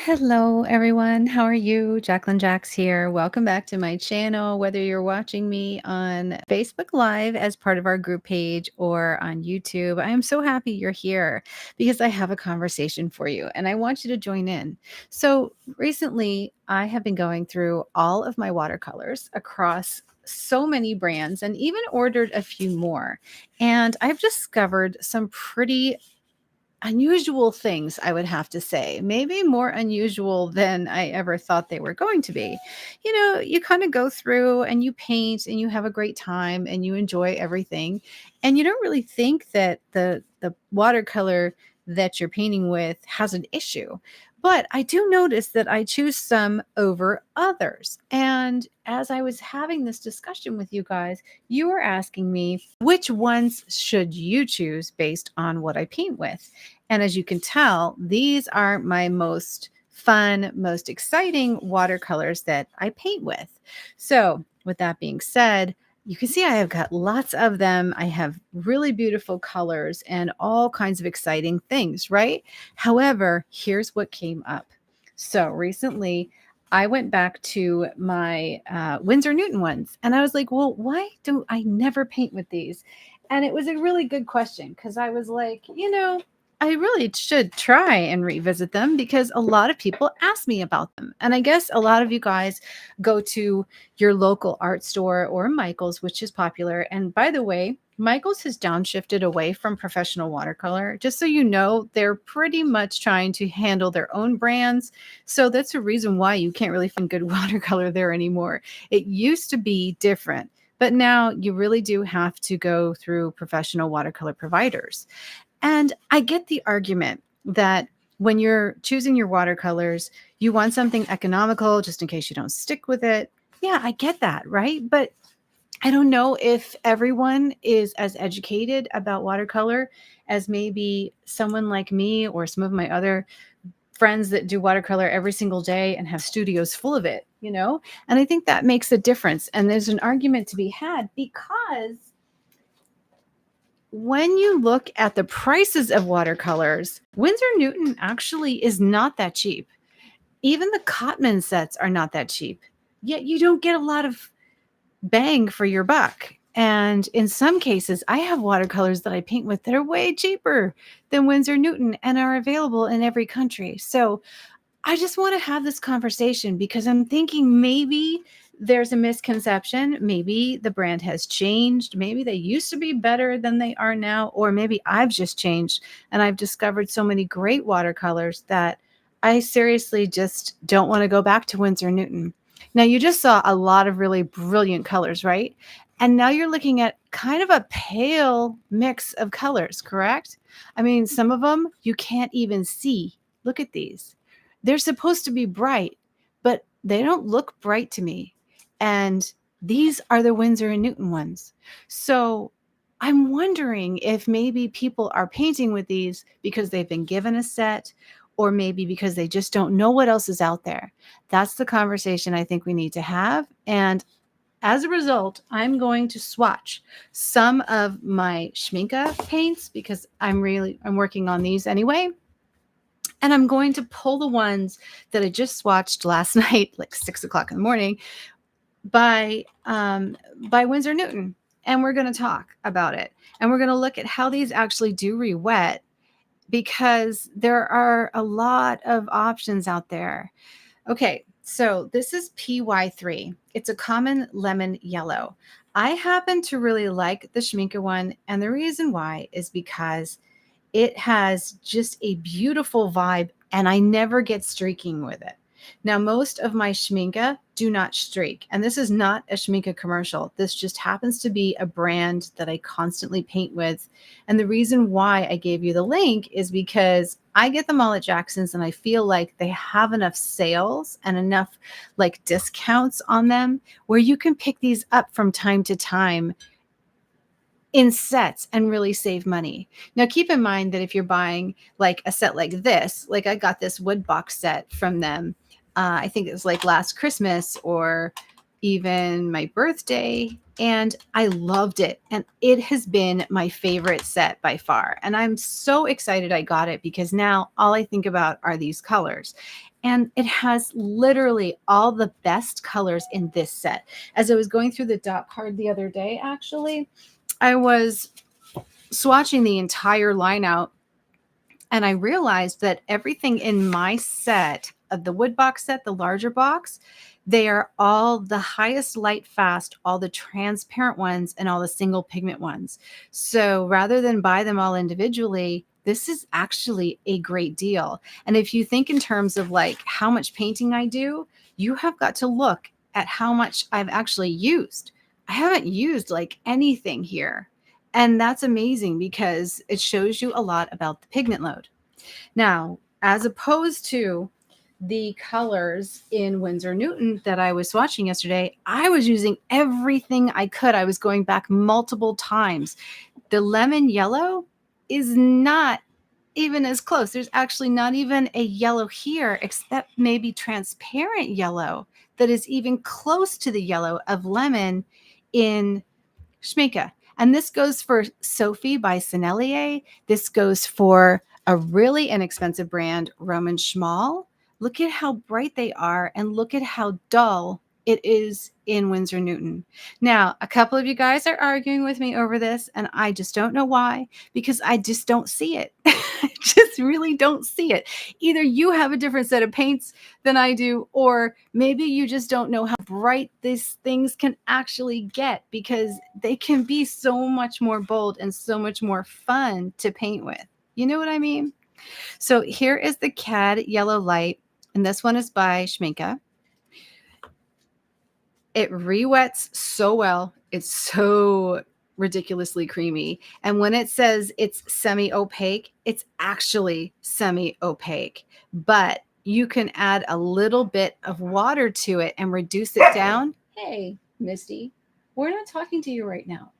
Hello, everyone. How are you? Jacqueline Jax here. Welcome back to my channel. Whether you're watching me on Facebook Live as part of our group page or on YouTube, I am so happy you're here because I have a conversation for you and I want you to join in. So, recently, I have been going through all of my watercolors across so many brands and even ordered a few more. And I've discovered some pretty unusual things, I would have to say, maybe more unusual than I ever thought they were going to be. You kind of go through and you paint and you have a great time and you enjoy everything. And you don't really think that the watercolor that you're painting with has an issue. But I do notice that I choose some over others. And as I was having this discussion with you guys, you were asking me which ones should you choose based on what I paint with. And as you can tell, these are my most fun, most exciting watercolors that I paint with. So, with that being said, you can see I have got lots of them. I have really beautiful colors and all kinds of exciting things, right? However, here's what came up. So, recently, I went back to my Winsor Newton ones and I was like, well, why do I never paint with these? And it was a really good question because I was like, I really should try and revisit them because a lot of people ask me about them. And I guess a lot of you guys go to your local art store or Michael's, which is popular. And by the way, Michael's has downshifted away from professional watercolor. Just so you know, they're pretty much trying to handle their own brands. So that's a reason why you can't really find good watercolor there anymore. It used to be different, but now you really do have to go through professional watercolor providers. And I get the argument that when you're choosing your watercolors, you want something economical just in case you don't stick with it. Yeah, I get that, right? But I don't know if everyone is as educated about watercolor as maybe someone like me or some of my other friends that do watercolor every single day and have studios full of it. And I think that makes a difference. And there's an argument to be had because when you look at the prices of watercolors, Winsor Newton actually is not that cheap. Even the Cotman sets are not that cheap. Yet you don't get a lot of bang for your buck. And in some cases, I have watercolors that I paint with that are way cheaper than Winsor Newton and are available in every country. So I just want to have this conversation because I'm thinking maybe there's a misconception. Maybe the brand has changed. Maybe they used to be better than they are now. Or maybe I've just changed and I've discovered so many great watercolors that I seriously just don't want to go back to Winsor Newton. Now, you just saw a lot of really brilliant colors, right? And now you're looking at kind of a pale mix of colors, correct? I mean, some of them you can't even see. Look at these. They're supposed to be bright, but they don't look bright to me. And these are the Winsor and Newton ones. So I'm wondering if maybe people are painting with these because they've been given a set or maybe because they just don't know what else is out there. That's the conversation I think we need to have. And as a result, I'm going to swatch some of my Schmincke paints because I'm working on these anyway. And I'm going to pull the ones that I just swatched last night, like 6 o'clock in the morning, by Winsor Newton. And we're going to talk about it. And we're going to look at how these actually do re-wet because there are a lot of options out there. Okay, so this is PY3. It's a common lemon yellow. I happen to really like the Schmincke one. And the reason why is because it has just a beautiful vibe and I never get streaking with it. Now, most of my Schmincke do not streak, and this is not a Schmincke commercial. This just happens to be a brand that I constantly paint with. And the reason why I gave you the link is because I get them all at Jackson's and I feel like they have enough sales and enough like discounts on them where you can pick these up from time to time in sets and really save money. Now, keep in mind that if you're buying like a set like this, like I got this wood box set from them. I think it was like last Christmas or even my birthday. And I loved it. And it has been my favorite set by far. And I'm so excited I got it because now all I think about are these colors. And it has literally all the best colors in this set. As I was going through the dot card the other day, actually, I was swatching the entire line out, and I realized that everything in my set, of the wood box set, the larger box, they are all the highest light fast, all the transparent ones, and all the single pigment ones. So rather than buy them all individually, this is actually a great deal. And if you think in terms of like how much painting I do, you have got to look at how much I've actually used. I haven't used like anything here. And that's amazing because it shows you a lot about the pigment load. Now, as opposed to the colors in Winsor Newton that I was swatching yesterday, I was using everything I could. I was going back multiple times. The lemon yellow is not even as close. There's actually not even a yellow here, except maybe transparent yellow that is even close to the yellow of lemon in Schmincke. And this goes for Sophie by Sennelier. This goes for a really inexpensive brand, Roman Schmal. Look at how bright they are and look at how dull it is in Winsor Newton. Now, a couple of you guys are arguing with me over this, and I just don't know why, because I just don't see it. I just really don't see it. Either you have a different set of paints than I do, or maybe you just don't know how bright these things can actually get, because they can be so much more bold and so much more fun to paint with. You know what I mean? So here is the Cad Yellow Light, and this one is by Schmincke. It re-wets so well. It's so ridiculously creamy. And when it says it's semi-opaque, it's actually semi-opaque. But you can add a little bit of water to it and reduce it down. Hey, Misty, we're not talking to you right now.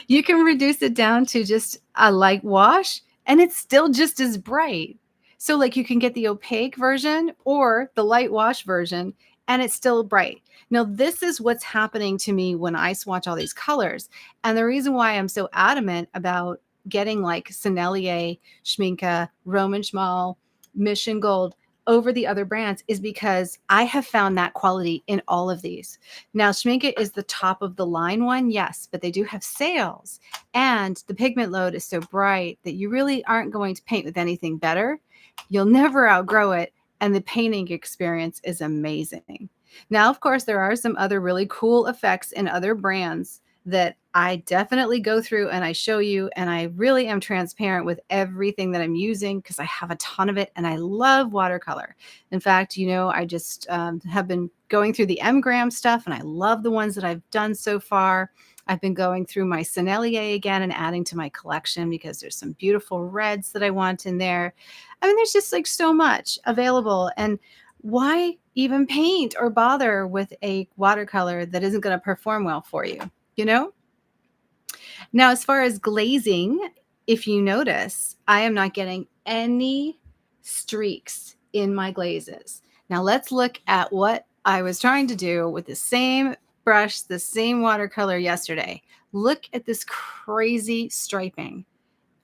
You can reduce it down to just a light wash, and it's still just as bright. So like you can get the opaque version or the light wash version, and it's still bright. Now, this is what's happening to me when I swatch all these colors. And the reason why I'm so adamant about getting like Sennelier, Schmincke, Roman Schmal, Mission Gold over the other brands is because I have found that quality in all of these. Now, Schmincke is the top of the line one, yes, but they do have sales. And the pigment load is so bright that you really aren't going to paint with anything better. You'll never outgrow it. And the painting experience is amazing. Now, of course, there are some other really cool effects in other brands that I definitely go through and I show you, and I really am transparent with everything that I'm using because I have a ton of it and I love watercolor. In fact, you know, I just have been going through the M-gram stuff and I love the ones that I've done so far. I've been going through my Sennelier again and adding to my collection because there's some beautiful reds that I want in there. I mean, there's just like so much available. And why even paint or bother with a watercolor that isn't going to perform well for you, you know? Now, as far as glazing, if you notice, I am not getting any streaks in my glazes. Now, let's look at what I was trying to do with the same brush, the same watercolor yesterday. Look at this crazy striping.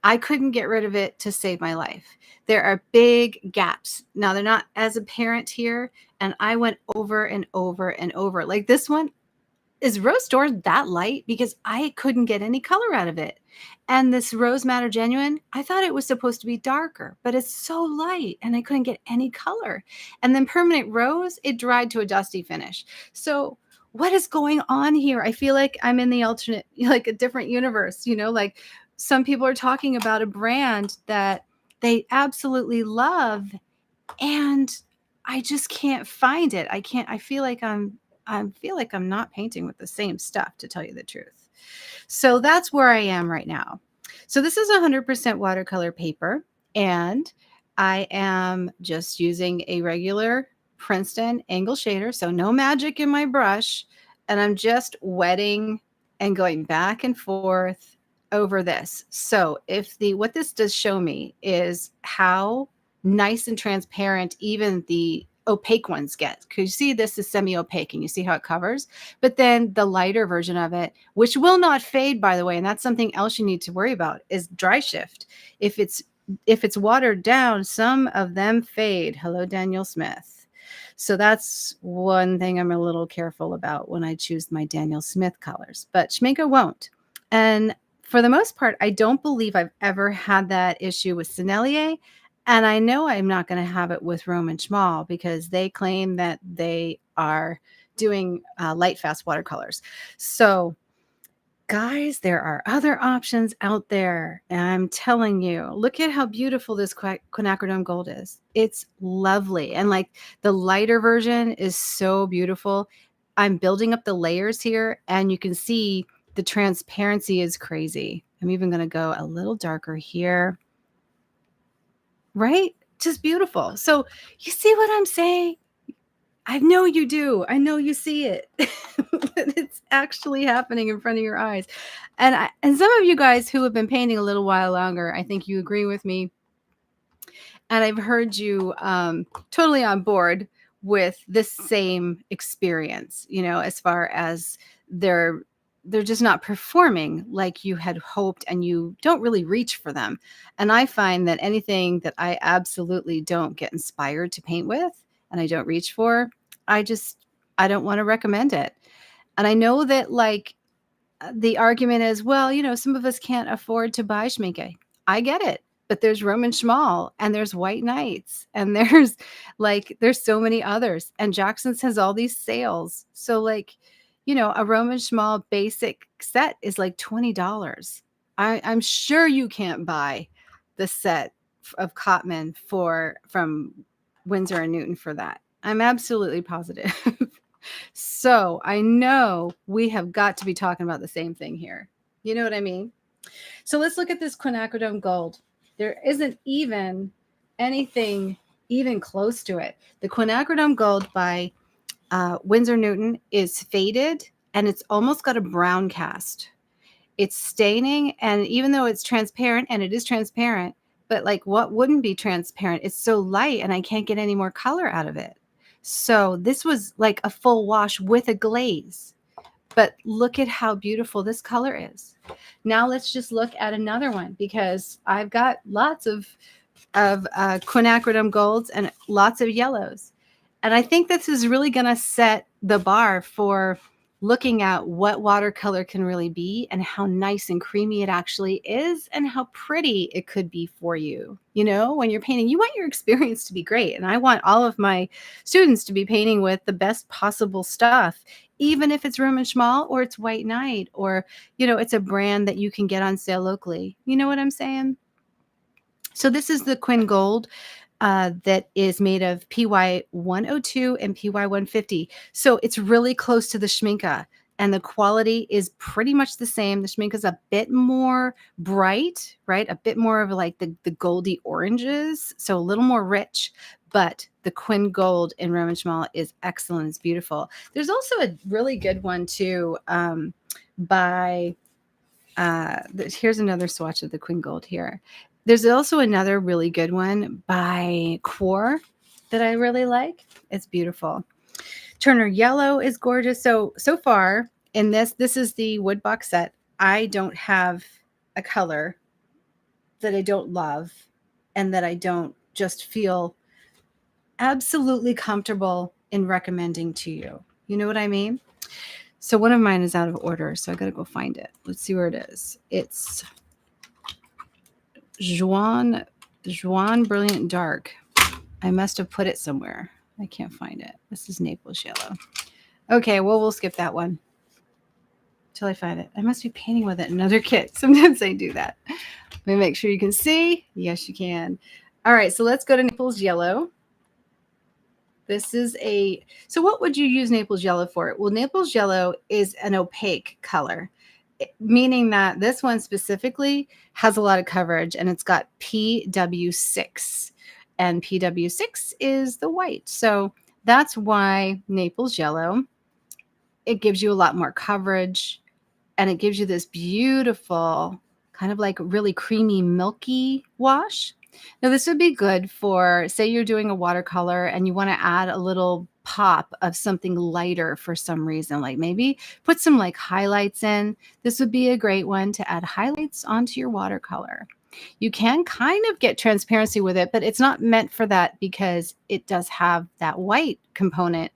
I couldn't get rid of it to save my life. There are big gaps. Now, they're not as apparent here, and I went over and over and over. Like this one, is Rose D'Or that light? Because I couldn't get any color out of it. And this Rose Madder Genuine, I thought it was supposed to be darker, but it's so light and I couldn't get any color. And then Permanent Rose, it dried to a dusty finish. So what is going on here? I feel like I'm in the alternate, like a different universe, you know, like some people are talking about a brand that they absolutely love and I just can't find it. I feel like I'm not painting with the same stuff, to tell you the truth. So that's where I am right now. So this is 100% watercolor paper, and I am just using a regular Princeton angle shader. So no magic in my brush, and I'm just wetting and going back and forth over this. So what this does show me is how nice and transparent even the opaque ones get. Because you see this is semi-opaque and you see how it covers, but then the lighter version of it, which will not fade, by the way, and that's something else you need to worry about, is dry shift. If it's if it's watered down, some of them fade. Hello, Daniel Smith. So that's one thing I'm a little careful about when I choose my Daniel Smith colors, but Schmincke won't. And for the most part, I don't believe I've ever had that issue with Sennelier. And I know I'm not going to have it with Roman Schmal because they claim that they are doing light fast watercolors. So guys, there are other options out there. And I'm telling you, look at how beautiful this quinacridone gold is. It's lovely. And like the lighter version is so beautiful. I'm building up the layers here and you can see the transparency is crazy. I'm even going to go a little darker here. Right? Just beautiful. So you see what I'm saying? I know you do. I know you see it. It's actually happening in front of your eyes. And some of you guys who have been painting a little while longer, I think you agree with me. And I've heard you totally on board with this same experience, you know, as far as they're just not performing like you had hoped and you don't really reach for them. And I find that anything that I absolutely don't get inspired to paint with and I don't reach for, I don't want to recommend it. And I know that like the argument is, well, you know, some of us can't afford to buy Schmincke. I get it. But there's Roman Schmal and there's White Knights and there's so many others. And Jackson's has all these sales. So like, you know, a Roman Schmal basic set is like $20. I'm sure you can't buy the set of Cotman from Winsor and Newton for that. I'm absolutely positive. So I know we have got to be talking about the same thing here. You know what I mean? So let's look at this quinacridone gold. There isn't even anything even close to it. The quinacridone gold by Winsor Newton is faded and it's almost got a brown cast. It's staining, and even though it's transparent, and it is transparent, but like what wouldn't be transparent? It's so light and I can't get any more color out of it. So this was like a full wash with a glaze. But look at how beautiful this color is. Now let's just look at another one because I've got lots of quinacridone golds and lots of yellows. And I think this is really going to set the bar for looking at what watercolor can really be and how nice and creamy it actually is and how pretty it could be for you. You know, when you're painting, you want your experience to be great. And I want all of my students to be painting with the best possible stuff, even if it's Roman Schmal or it's White Knight or, you know, it's a brand that you can get on sale locally. You know what I'm saying? So this is the Quin Gold that is made of PY 102 and PY 150. So it's really close to the Schmincke and the quality is pretty much the same. The Schmincke is a bit more bright, right? A bit more of like the goldy oranges. So a little more rich, but the Quin Gold in Roman Schmal is excellent. It's beautiful. There's also a really good one too by, here's another swatch of the Quin Gold here. There's also another really good one by Quor that I really like. It's beautiful. Turner Yellow is gorgeous. So far in this is the wood box set. I don't have a color that I don't love and that I don't just feel absolutely comfortable in recommending to you. You know what I mean? So one of mine is out of order, so I got to go find it. Let's see where it is. It's Juan Brilliant Dark. I must have put it somewhere. I can't find it. This is Naples Yellow. Okay, well, we'll skip that one till I find it. I must be painting with it in another kit. Sometimes I do that. Let me make sure you can see. Yes, you can. All right, so let's go to Naples Yellow. This is so what would you use Naples Yellow for? Well, Naples Yellow is an opaque color, meaning that this one specifically has a lot of coverage and it's got PW6 and PW6 is the white. So that's why Naples Yellow, it gives you a lot more coverage and it gives you this beautiful kind of like really creamy, milky wash. Now this would be good for, say you're doing a watercolor and you want to add a little pop of something lighter for some reason, like maybe put some like highlights in. This would be a great one to add highlights onto your watercolor. You can kind of get transparency with it, but it's not meant for that because it does have that white component,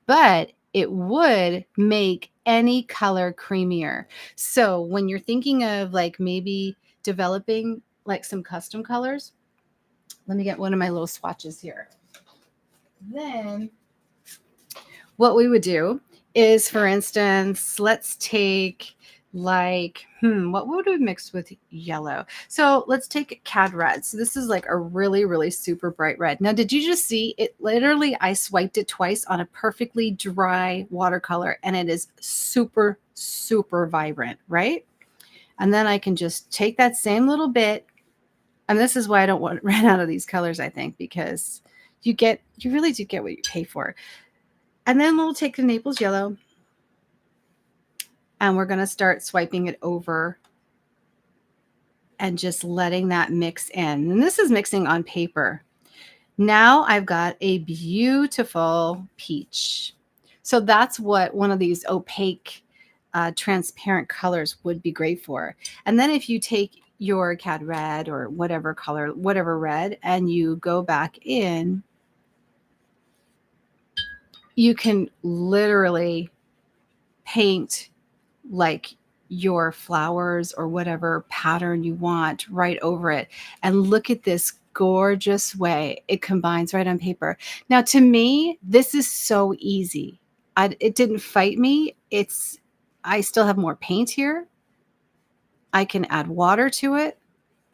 but it would make any color creamier. So when you're thinking of like maybe developing like some custom colors, let me get one of my little swatches here. Then what we would do is, for instance, let's take like, what would we mix with yellow? So let's take cad red. So this is like a really, really super bright red. Now, did you just see it? Literally, I swiped it twice on a perfectly dry watercolor, and it is super, super vibrant, right? And then I can just take that same little bit. And this is why I don't want to run out of these colors, I think, because you really do get what you pay for. And then we'll take the Naples yellow and we're going to start swiping it over and just letting that mix in. And this is mixing on paper. Now I've got a beautiful peach. So that's what one of these opaque, transparent colors would be great for. And then if you take your cad red or whatever color, whatever red, and you go back in, you can literally paint like your flowers or whatever pattern you want right over it. And look at this gorgeous way it combines right on paper. Now, to me, this is so easy. It didn't fight me. I still have more paint here. I can add water to it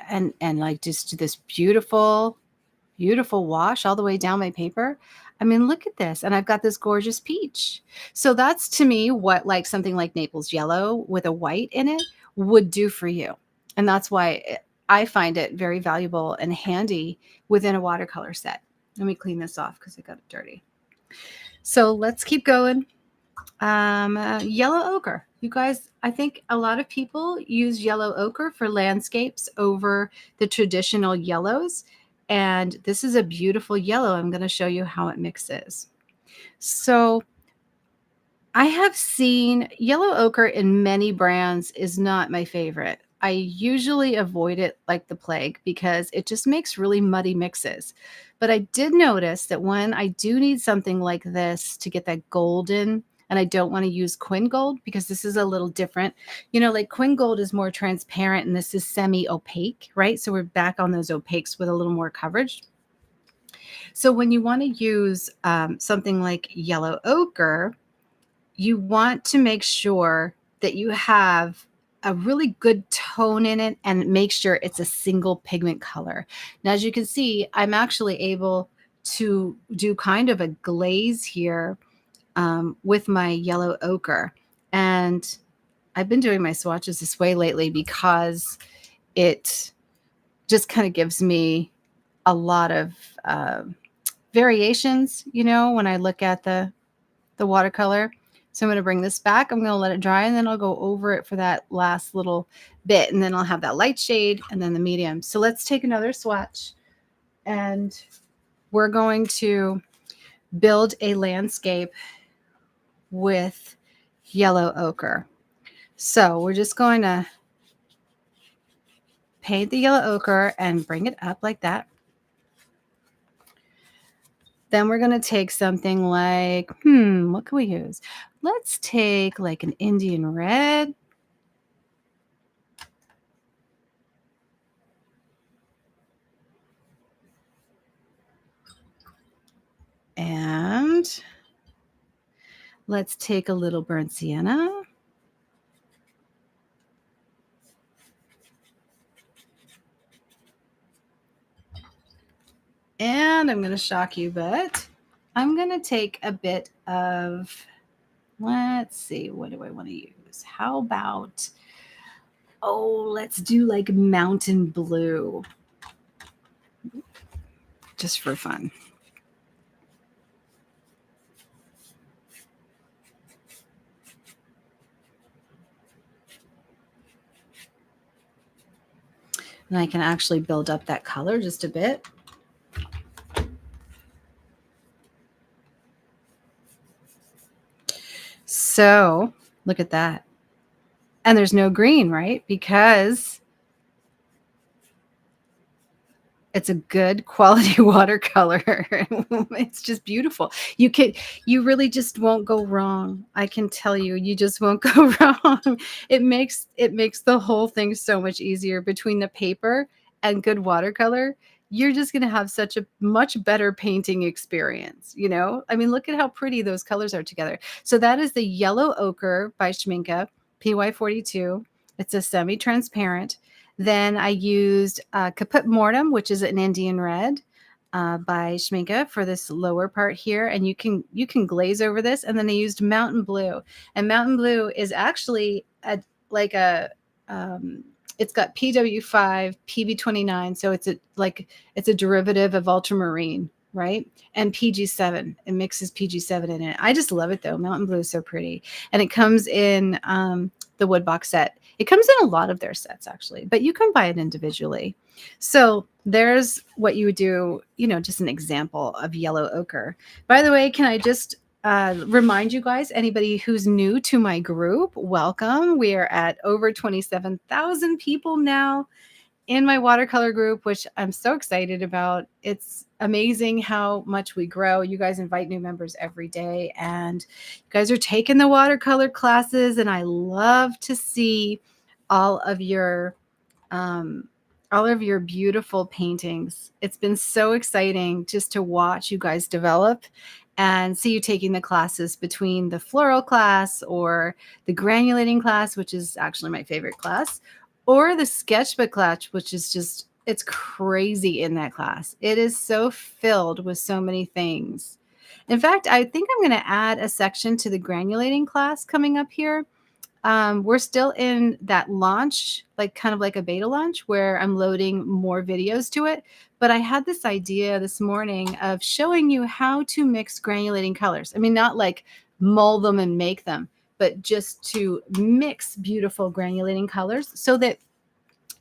and like just do this beautiful wash all the way down my paper. I mean, look at this. And I've got this gorgeous peach. So that's to me what like something like Naples yellow with a white in it would do for you. And that's why I find it very valuable and handy within a watercolor set. Let me clean this off because I got it dirty. So let's keep going. Yellow ochre. You guys, I think a lot of people use yellow ochre for landscapes over the traditional yellows. And this is a beautiful yellow. I'm going to show you how it mixes. So I have seen yellow ochre in many brands is not my favorite. I usually avoid it like the plague because it just makes really muddy mixes. But I did notice that when I do need something like this to get that golden, and I don't want to use Quin Gold because this is a little different. You know, like Quin Gold is more transparent and this is semi-opaque, right? So we're back on those opaques with a little more coverage. So when you want to use something like yellow ochre, you want to make sure that you have a really good tone in it and make sure it's a single pigment color. Now, as you can see, I'm actually able to do kind of a glaze here with my yellow ochre. And I've been doing my swatches this way lately because it just kind of gives me a lot of variations, you know, when I look at the watercolor. So I'm going to bring this back. I'm going to let it dry and then I'll go over it for that last little bit. And then I'll have that light shade and then the medium. So let's take another swatch and we're going to build a landscape with yellow ochre. So we're just going to paint the yellow ochre and bring it up like that. Then we're going to take something like, what can we use? Let's take like an Indian red. And let's take a little burnt sienna. And I'm going to shock you, but I'm going to take a bit of, let's see, what do I want to use? How about, let's do like mountain blue, just for fun. And I can actually build up that color just a bit. So look at that. And there's no green, right? Because It's a good quality watercolor. It's just beautiful. You really just won't go wrong. I can tell you, you just won't go wrong. It makes the whole thing so much easier between the paper and good watercolor. You're just going to have such a much better painting experience, you know? I mean, look at how pretty those colors are together. So that is the Yellow Ochre by Schmincke, PY42. It's a semi-transparent. Then I used Caput Mortem, which is an Indian red by Schmincke for this lower part here, and you can glaze over this. And then I used Mountain Blue, and Mountain Blue is actually like a it's got PW5, PB29, so it's a derivative of ultramarine, right? And PG7. It mixes PG7 in it. I just love it though. Mountain Blue is so pretty, and it comes in the wood box set. It comes in a lot of their sets actually, but you can buy it individually. So there's what you would do, just an example of yellow ochre. By the way, can I just remind you guys, anybody who's new to my group, welcome. We are at over 27,000 people now in my watercolor group, which I'm so excited about. It's amazing how much we grow. You guys invite new members every day, and you guys are taking the watercolor classes, and I love to see all of your beautiful paintings. It's been so exciting just to watch you guys develop and see you taking the classes between the floral class or the granulating class, which is actually my favorite class, or the sketchbook class, which is just, it's crazy in that class. It is so filled with so many things. In fact, I think I'm going to add a section to the granulating class coming up here. We're still in that launch, like kind of like a beta launch where I'm loading more videos to it. But I had this idea this morning of showing you how to mix granulating colors. I mean, not like mold them and make them, but just to mix beautiful granulating colors so that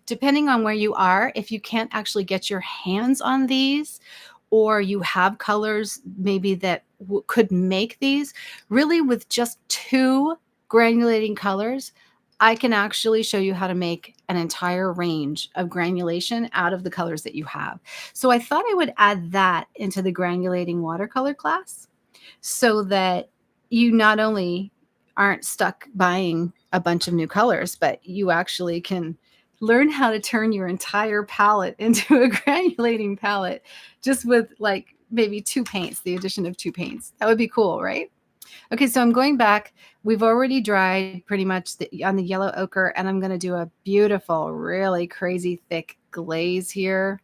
depending on where you are, if you can't actually get your hands on these, or you have colors maybe that could make these, really with just 2 granulating colors, I can actually show you how to make an entire range of granulation out of the colors that you have. So I thought I would add that into the granulating watercolor class so that you not only aren't stuck buying a bunch of new colors, but you actually can learn how to turn your entire palette into a granulating palette just with like maybe 2 paints, the addition of 2 paints. That would be cool, right? Okay, so I'm going back. We've already dried pretty much on the yellow ochre, and I'm going to do a beautiful, really crazy thick glaze here.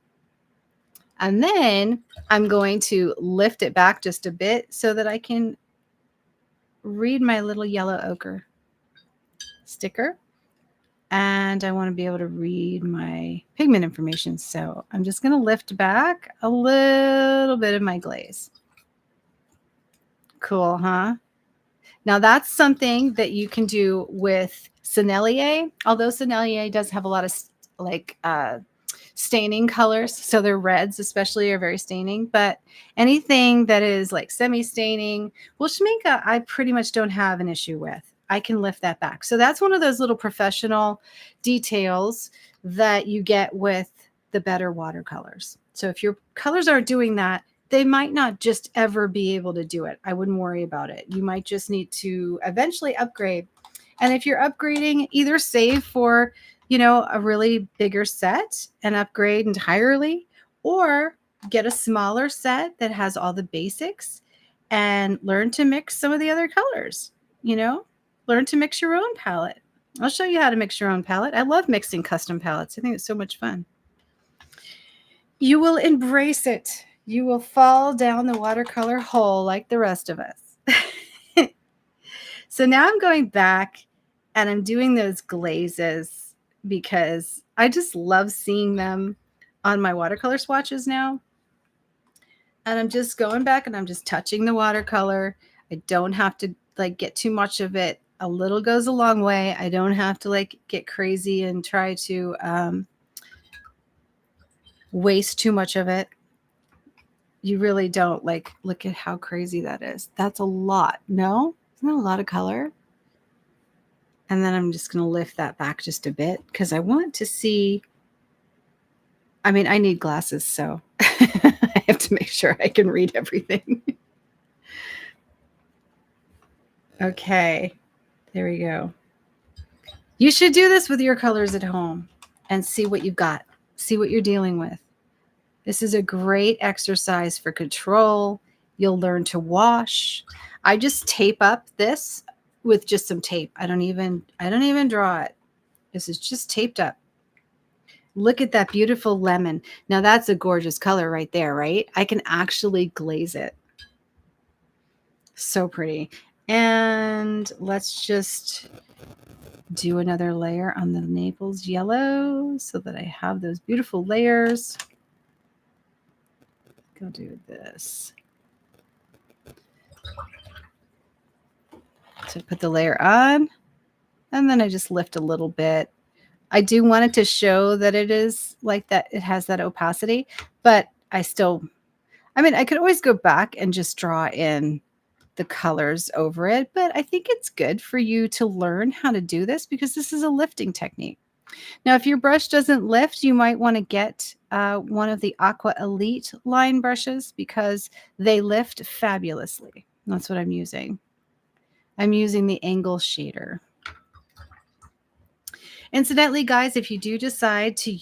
And then I'm going to lift it back just a bit so that I can read my little yellow ochre sticker. And I want to be able to read my pigment information. So I'm just going to lift back a little bit of my glaze. Cool, huh? Now that's something that you can do with Sennelier, although Sennelier does have a lot of staining colors. So their reds especially are very staining, but anything that is like semi-staining, well, Schmincke, I pretty much don't have an issue with. I can lift that back. So that's one of those little professional details that you get with the better watercolors. So if your colors aren't doing that, they might not just ever be able to do it. I wouldn't worry about it. You might just need to eventually upgrade. And if you're upgrading, either save for, a really bigger set and upgrade entirely, or get a smaller set that has all the basics and learn to mix some of the other colors, learn to mix your own palette. I'll show you how to mix your own palette. I love mixing custom palettes. I think it's so much fun. You will embrace it. You will fall down the watercolor hole like the rest of us. So now I'm going back and I'm doing those glazes because I just love seeing them on my watercolor swatches now. And I'm just going back and I'm just touching the watercolor. I don't have to get too much of it. A little goes a long way. I don't have to get crazy and try to waste too much of it. You really don't. Look at how crazy that is. That's a lot. No? Isn't that a lot of color? And then I'm just going to lift that back just a bit because I want to see I mean, I need glasses, so I have to make sure I can read everything. Okay, there we go. You should do this with your colors at home and see what you've got. See what you're dealing with. This is a great exercise for control. You'll learn to wash. I just tape up this with just some tape. I don't even draw it. This is just taped up. Look at that beautiful lemon. Now that's a gorgeous color right there, right? I can actually glaze it. So pretty. And let's just do another layer on the Naples yellow so that I have those beautiful layers. Go do this. So put the layer on, and then I just lift a little bit. I do want it to show that it is like that. It has that opacity, but I mean, I could always go back and just draw in the colors over it, but I think it's good for you to learn how to do this because this is a lifting technique. Now, if your brush doesn't lift, you might want to get one of the Aqua Elite line brushes because they lift fabulously. That's what I'm using. I'm using the angle shader. Incidentally, guys, if you do decide to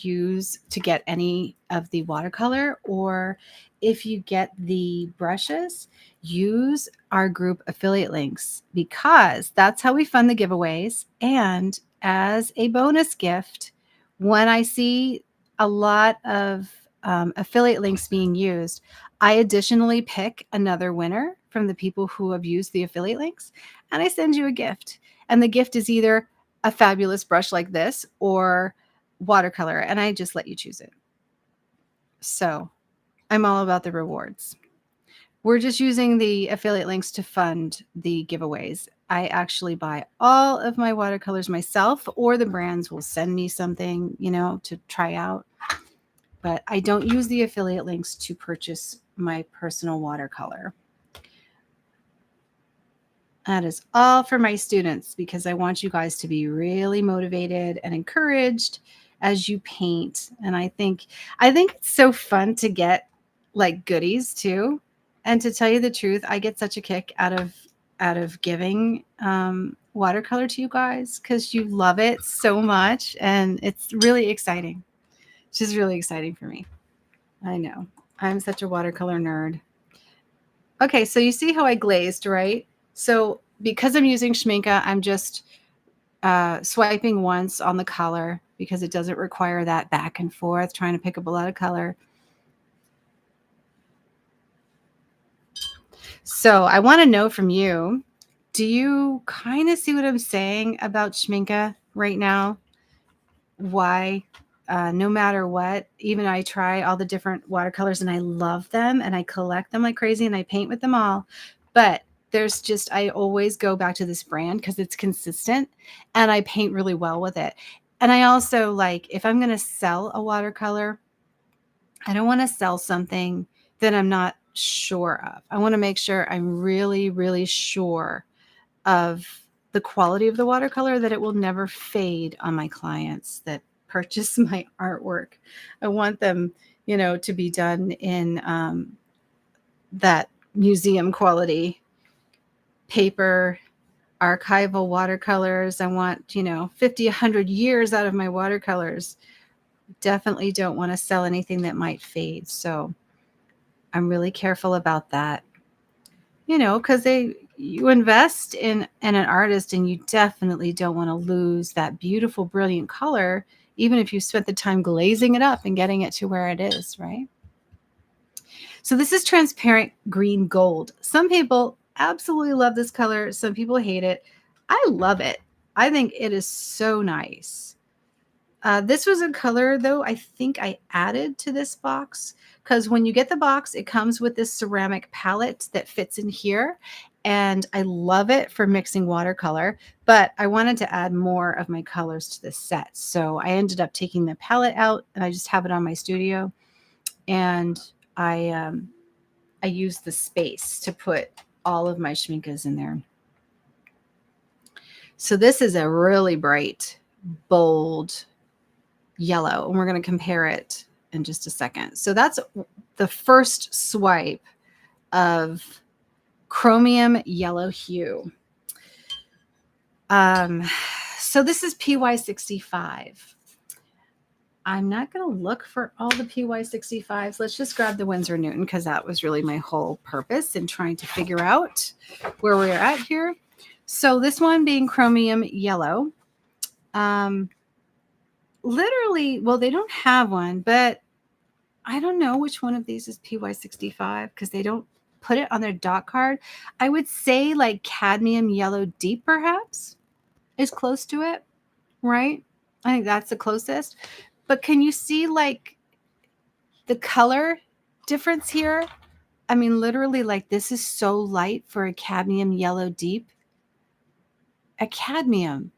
get any of the watercolor, or if you get the brushes, use our group affiliate links because that's how we fund the giveaways. And as a bonus gift, when I see a lot of affiliate links being used, I additionally pick another winner from the people who have used the affiliate links, and I send you a gift. And the gift is either a fabulous brush like this or watercolor, and I just let you choose it. So I'm all about the rewards. We're just using the affiliate links to fund the giveaways. I actually buy all of my watercolors myself, or the brands will send me something, to try out. But I don't use the affiliate links to purchase my personal watercolor. That is all for my students because I want you guys to be really motivated and encouraged as you paint. And I think it's so fun to get like goodies too. And to tell you the truth, I get such a kick out of giving watercolor to you guys because you love it so much, and it's really exciting. It's just really exciting for me. I know. I'm such a watercolor nerd. Okay, so you see how I glazed, right? So because I'm using Schmincke, I'm just swiping once on the color because it doesn't require that back and forth trying to pick up a lot of color. So I want to know from you, do you kind of see what I'm saying about Schmincke right now? Why? No matter what, even I try all the different watercolors and I love them and I collect them like crazy and I paint with them all. But I always go back to this brand because it's consistent and I paint really well with it. And I also like, if I'm going to sell a watercolor, I don't want to sell something that I'm not sure of. I want to make sure I'm really, really sure of the quality of the watercolor, that it will never fade on my clients that purchase my artwork. I want them, to be done in that museum quality paper, archival watercolors. I want, 50, 100 years out of my watercolors. Definitely don't want to sell anything that might fade. So I'm really careful about that, because you invest in an artist and you definitely don't want to lose that beautiful, brilliant color, even if you spent the time glazing it up and getting it to where it is, right? So this is transparent green gold. Some people absolutely love this color. Some people hate it. I love it. I think it is so nice. This was a color, though, I think I added to this box because when you get the box, it comes with this ceramic palette that fits in here. And I love it for mixing watercolor, but I wanted to add more of my colors to this set. So I ended up taking the palette out and I just have it on my studio. And I use the space to put all of my Schminckes in there. So this is a really bright, bold yellow, and we're going to compare it in just a second. So that's the first swipe of chromium yellow hue. So this is PY65. I'm not going to look for all the PY65s. Let's just grab the Winsor Newton because that was really my whole purpose in trying to figure out where we're at here. So this one being chromium yellow. Literally, well, they don't have one, but I don't know which one of these is PY65 because they don't put it on their dot card. I would say like cadmium yellow deep perhaps is close to it, right? I think that's the closest. But can you see like the color difference here? I mean, literally like this is so light for a cadmium yellow deep. A cadmium.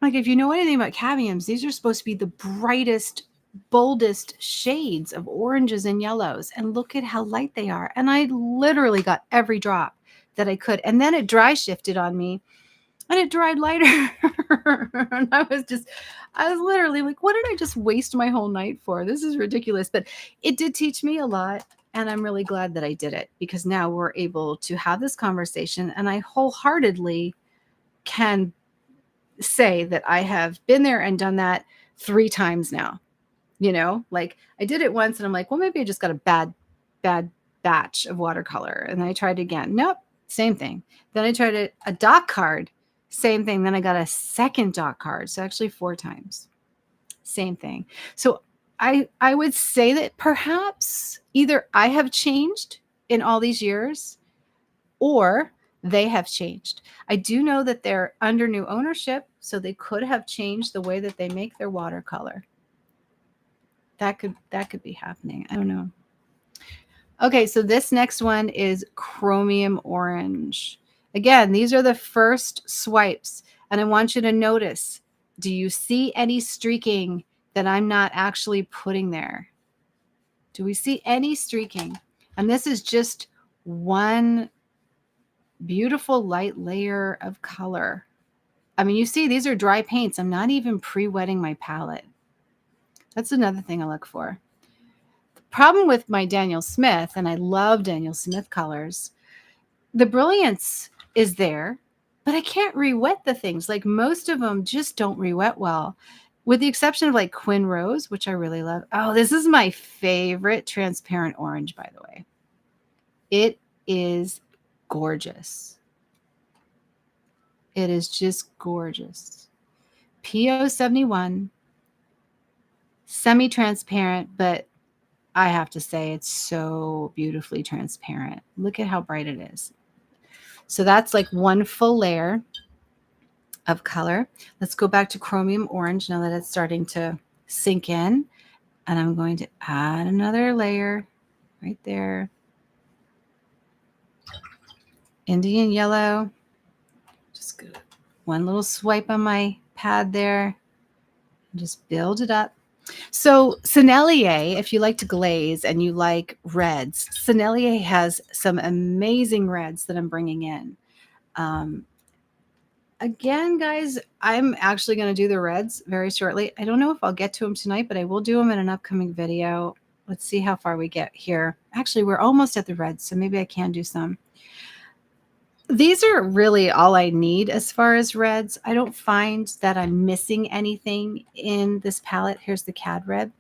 Like if you know anything about cadmiums, these are supposed to be the brightest, boldest shades of oranges and yellows. And look at how light they are. And I literally got every drop that I could. And then it dry shifted on me and it dried lighter. And I was literally like, what did I just waste my whole night for? This is ridiculous. But it did teach me a lot. And I'm really glad that I did it because now we're able to have this conversation. And I wholeheartedly can say that I have been there and done that 3 times now. You know, like I did it once and I'm like, well, maybe I just got a bad batch of watercolor. And then I tried again. Nope, same thing. Then I tried a dot card, same thing. Then I got a second dot card. So actually 4 times, same thing. So I would say that perhaps either I have changed in all these years or they have changed. I do know that they're under new ownership, so they could have changed the way that they make their watercolor. That could be happening. I don't know. Okay, so this next one is chromium orange. Again, these are the first swipes, and I want you to notice, do you see any streaking that I'm not actually putting there? Do we see any streaking? And this is just one beautiful light layer of color. I mean, you see, these are dry paints. I'm not even pre-wetting my palette. That's another thing I look for. The problem with my Daniel Smith, and I love Daniel Smith colors, the brilliance is there, but I can't re-wet the things. Like most of them just don't re-wet well, with the exception of like Quinn Rose, which I really love. Oh, this is my favorite transparent orange, by the way. It is gorgeous. It is just gorgeous. PO71, semi-transparent, but I have to say it's so beautifully transparent. Look at how bright it is. So that's like one full layer of color. Let's go back to chromium orange now that it's starting to sink in. And I'm going to add another layer right there. Indian yellow. Just go one little swipe on my pad there. And just build it up. So Sennelier, if you like to glaze and you like reds, Sennelier has some amazing reds that I'm bringing in. Again, guys, I'm actually going to do the reds very shortly. I don't know if I'll get to them tonight, but I will do them in an upcoming video. Let's see how far we get here. Actually, we're almost at the reds, so maybe I can do some. These are really all I need as far as reds. I don't find that I'm missing anything in this palette. Here's the Cad Red.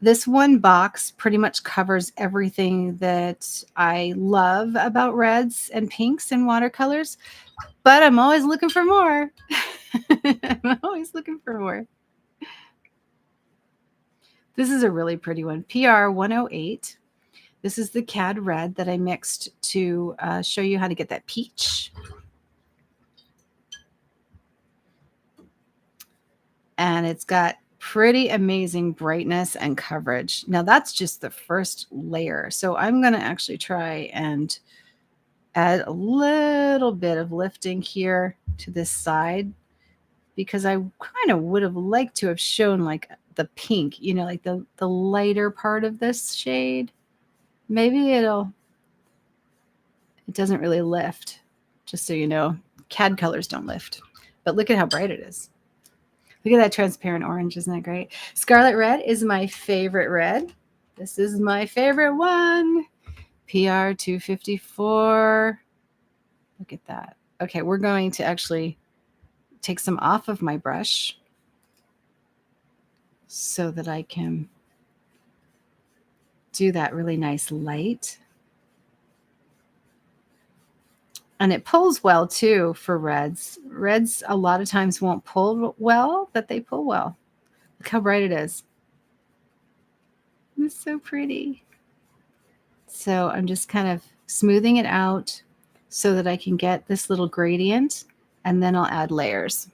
This one box pretty much covers everything that I love about reds and pinks and watercolors, but I'm always looking for more. I'm always looking for more. This is a really pretty one, PR 108. This is the Cad Red that I mixed to show you how to get that peach. And it's got pretty amazing brightness and coverage. Now that's just the first layer. So I'm going to actually try and add a little bit of lifting here to this side because I kind of would have liked to have shown like the pink, you know, like the lighter part of this shade. Maybe it doesn't really lift, just so you know. Cad colors don't lift, but look at how bright it is. Look at that transparent orange. Isn't that great? Scarlet red is my favorite red. This is my favorite one. PR 254. Look at that. Okay, we're going to actually take some off of my brush so that I can do that really nice light. And it pulls well too for reds. Reds a lot of times won't pull well, but they pull well. Look how bright it is. It's so pretty. So I'm just kind of smoothing it out so that I can get this little gradient, and then I'll add layers.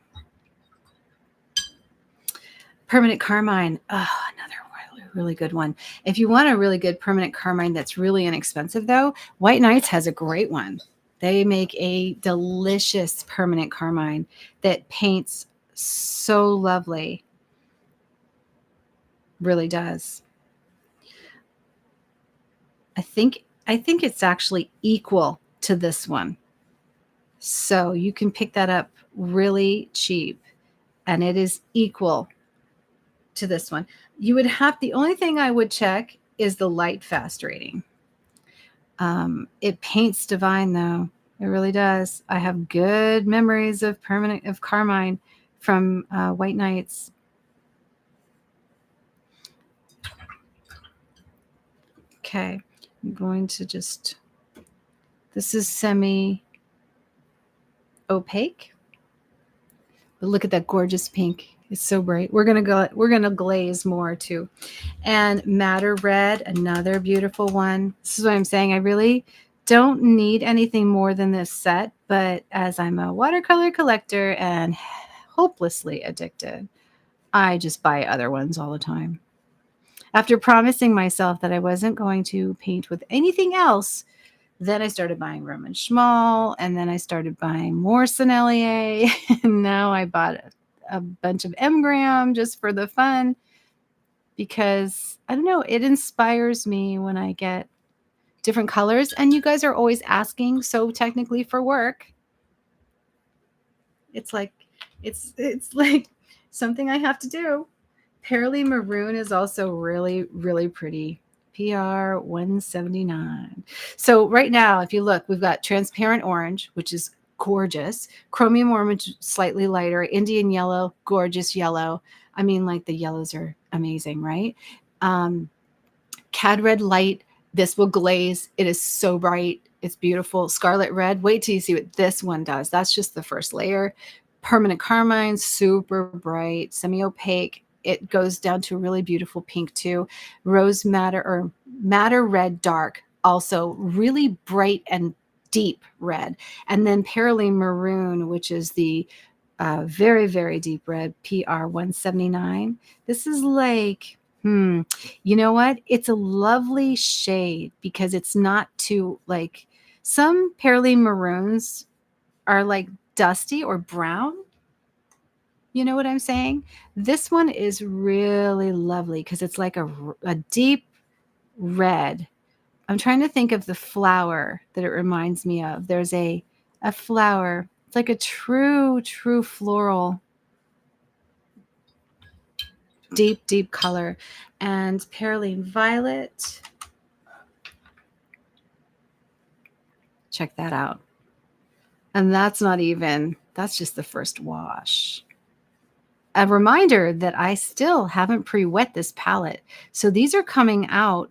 Permanent carmine. Oh, another really good one. If you want a really good permanent carmine that's really inexpensive though, White Knights has a great one. They make a delicious permanent carmine that paints so lovely. Really does. I think it's actually equal to this one. So you can pick that up really cheap, and it is equal to this one. You would have, the only thing I would check is the light fast rating. It paints divine though. It really does. I have good memories of carmine from White Knights. Okay, I'm going to just, this is semi opaque, but look at that gorgeous pink. It's so bright. We're gonna glaze more too. And madder red, another beautiful one. This is what I'm saying. I really don't need anything more than this set, but as I'm a watercolor collector and hopelessly addicted, I just buy other ones all the time. After promising myself that I wasn't going to paint with anything else, then I started buying Roman Schmal, and then I started buying more Sennelier, and now I bought a bunch of M-Gram just for the fun, because I don't know, it inspires me when I get different colors. And you guys are always asking, so technically for work, it's like something I have to do. Pearly maroon is also really, really pretty. PR 179. So right now, if you look, we've got transparent orange, which is gorgeous. Chromium orange, slightly lighter. Indian yellow, gorgeous yellow. I mean, like the yellows are amazing, right? Cad red light. This will glaze. It is so bright. It's beautiful. Scarlet red. Wait till you see what this one does. That's just the first layer. Permanent carmine, super bright, semi-opaque. It goes down to a really beautiful pink too. Rose madder, or madder red dark, also really bright and deep red. And then Pearly maroon, which is the very, very deep red, PR 179. This is like, you know what? It's a lovely shade because it's not too, like, some Pearly maroons are like dusty or brown. You know what I'm saying? This one is really lovely because it's like a deep red. I'm trying to think of the flower that it reminds me of. There's a flower. It's like a true floral, deep, deep color. And Pearline violet. Check that out. And that's just the first wash. A reminder that I still haven't pre-wet this palette. So these are coming out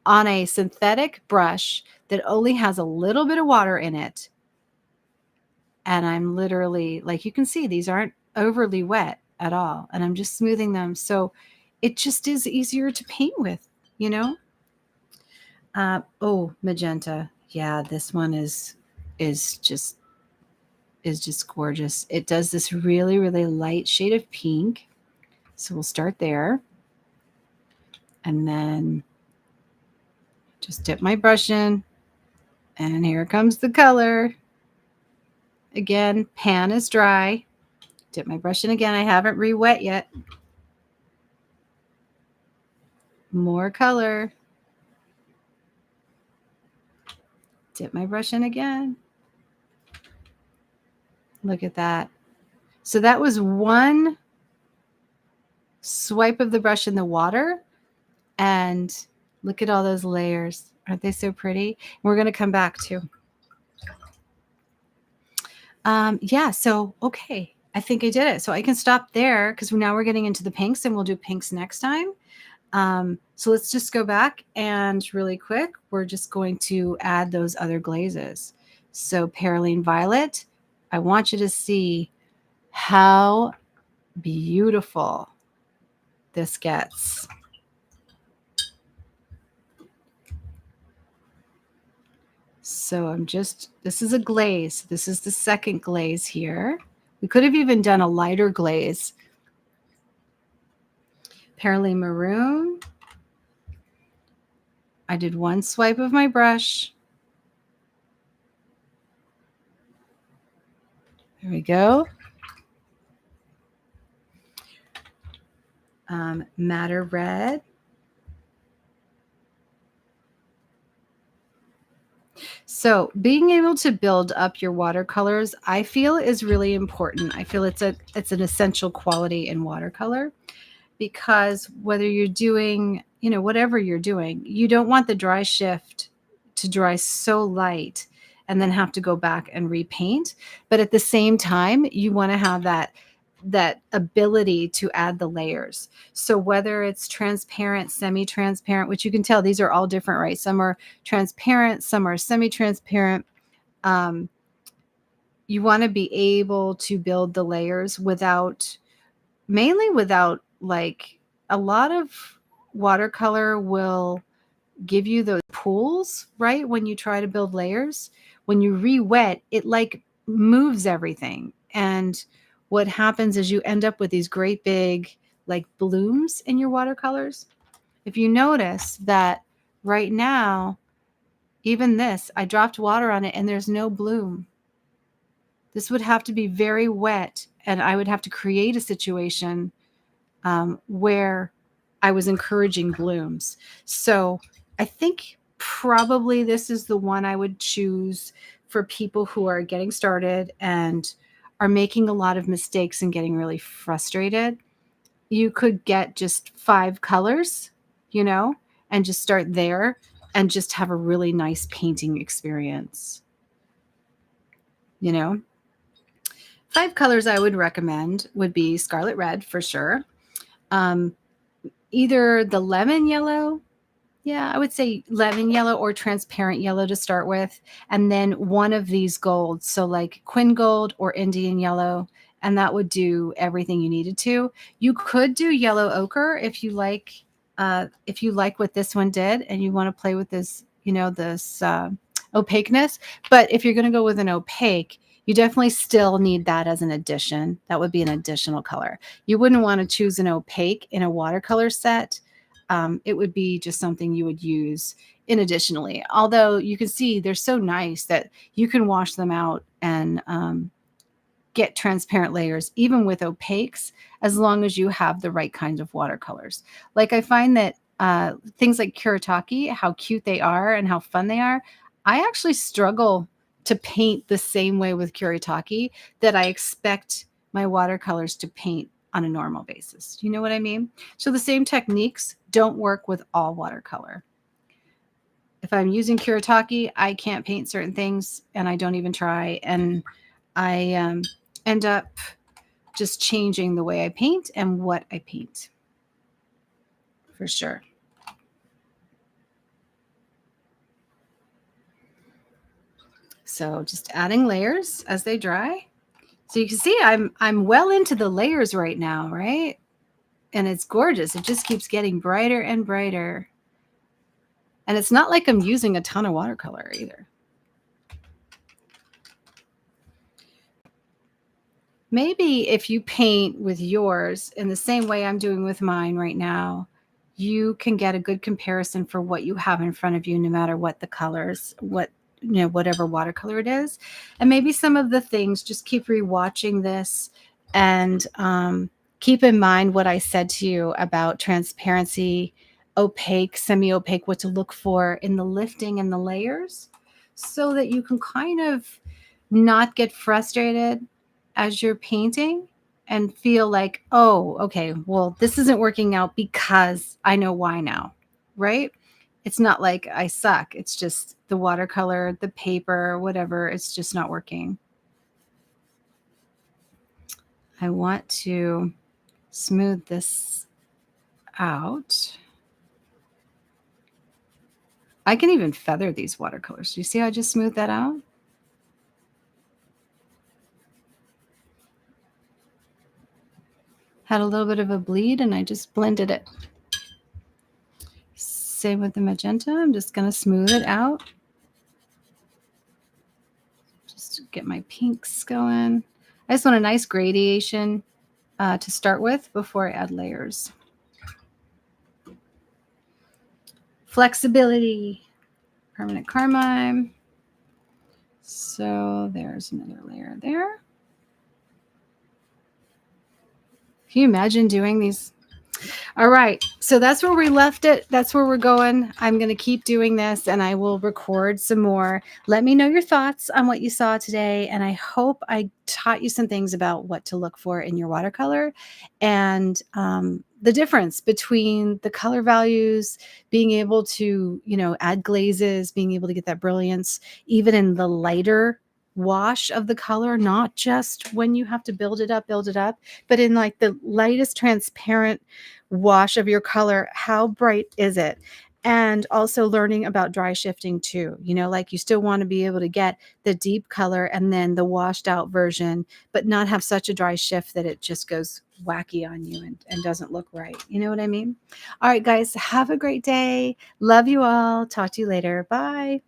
on a synthetic brush that only has a little bit of water in it. And I'm literally, like, you can see these aren't overly wet at all. And I'm just smoothing them. So it just is easier to paint with, you know? Oh, magenta. Yeah, this one is just gorgeous. It does this really, really light shade of pink. So we'll start there. And then just dip my brush in. And here comes the color. Again, pan is dry. Dip my brush in again. I haven't re-wet yet. More color. Dip my brush in again. Look at that. So that was one swipe of the brush in the water, and look at all those layers. Aren't they so pretty? We're going to come back to. Yeah, so, okay. I think I did it. So I can stop there because now we're getting into the pinks, and we'll do pinks next time. So let's just go back, and really quick, we're just going to add those other glazes. So Perylene Violet, I want you to see how beautiful this gets. So this is a glaze. This is the second glaze here. We could have even done a lighter glaze. Perylene Maroon. I did one swipe of my brush. There we go. Madder Red. So being able to build up your watercolors, I feel, is really important. I feel it's an essential quality in watercolor, because whether you're doing, whatever you're doing, you don't want the dry shift to dry so light and then have to go back and repaint. But at the same time, you want to have that ability to add the layers. So whether it's transparent, semi-transparent, which you can tell these are all different, right? Some are transparent, some are semi-transparent. You want to be able to build the layers mainly without, like, a lot of watercolor will give you those pools, right? When you try to build layers, when you re-wet, it like moves everything. And what happens is you end up with these great big like blooms in your watercolors. If you notice that right now, even this, I dropped water on it and there's no bloom. This would have to be very wet, and I would have to create a situation where I was encouraging blooms. So I think probably this is the one I would choose for people who are getting started and are making a lot of mistakes and getting really frustrated. You could get just 5 colors, and just start there and just have a really nice painting experience. 5 colors I would recommend would be Scarlet Red for sure. Either the lemon yellow. Yeah, I would say lemon yellow or transparent yellow to start with. And then one of these golds. So like Quin Gold or Indian yellow. And that would do everything you needed to. You could do yellow ochre if you like what this one did and you want to play with this, this opaqueness. But if you're going to go with an opaque, you definitely still need that as an addition. That would be an additional color. You wouldn't want to choose an opaque in a watercolor set. It would be just something you would use in additionally. Although you can see they're so nice that you can wash them out and get transparent layers, even with opaques, as long as you have the right kinds of watercolors. Like I find that things like Kuretake, how cute they are and how fun they are, I actually struggle to paint the same way with Kuretake that I expect my watercolors to paint on a normal basis. You know what I mean? So the same techniques don't work with all watercolor. If I'm using Kuretake, I can't paint certain things and I don't even try. And I end up just changing the way I paint and what I paint. For sure. So just adding layers as they dry. So you can see I'm well into the layers right now, right? And it's gorgeous. It just keeps getting brighter and brighter. And it's not like I'm using a ton of watercolor either. Maybe if you paint with yours in the same way I'm doing with mine right now, you can get a good comparison for what you have in front of you, no matter what the colors, whatever watercolor it is. And maybe some of the things, just keep rewatching this and keep in mind what I said to you about transparency, opaque, semi-opaque, what to look for in the lifting and the layers, so that you can kind of not get frustrated as you're painting and feel like, oh, okay, well, this isn't working out because I know why now, right? It's not like I suck. It's just the watercolor, the paper, whatever, it's just not working. I want to smooth this out. I can even feather these watercolors. Do you see how I just smoothed that out? Had a little bit of a bleed and I just blended it. Same with the magenta. I'm just going to smooth it out. Just to get my pinks going. I just want a nice gradation to start with before I add layers. Flexibility. Permanent carmine. So there's another layer there. Can you imagine doing these? All right, so that's where we left it. That's where we're going. I'm going to keep doing this and I will record some more. Let me know your thoughts on what you saw today. And I hope I taught you some things about what to look for in your watercolor and the difference between the color values, being able to, add glazes, being able to get that brilliance, even in the lighter wash of the color, not just when you have to build it up, but in like the lightest transparent wash of your color, how bright is it? And also learning about dry shifting too. Like you still want to be able to get the deep color and then the washed out version, but not have such a dry shift that it just goes wacky on you and doesn't look right. You know what I mean? All right, guys, have a great day. Love you all. Talk to you later. Bye.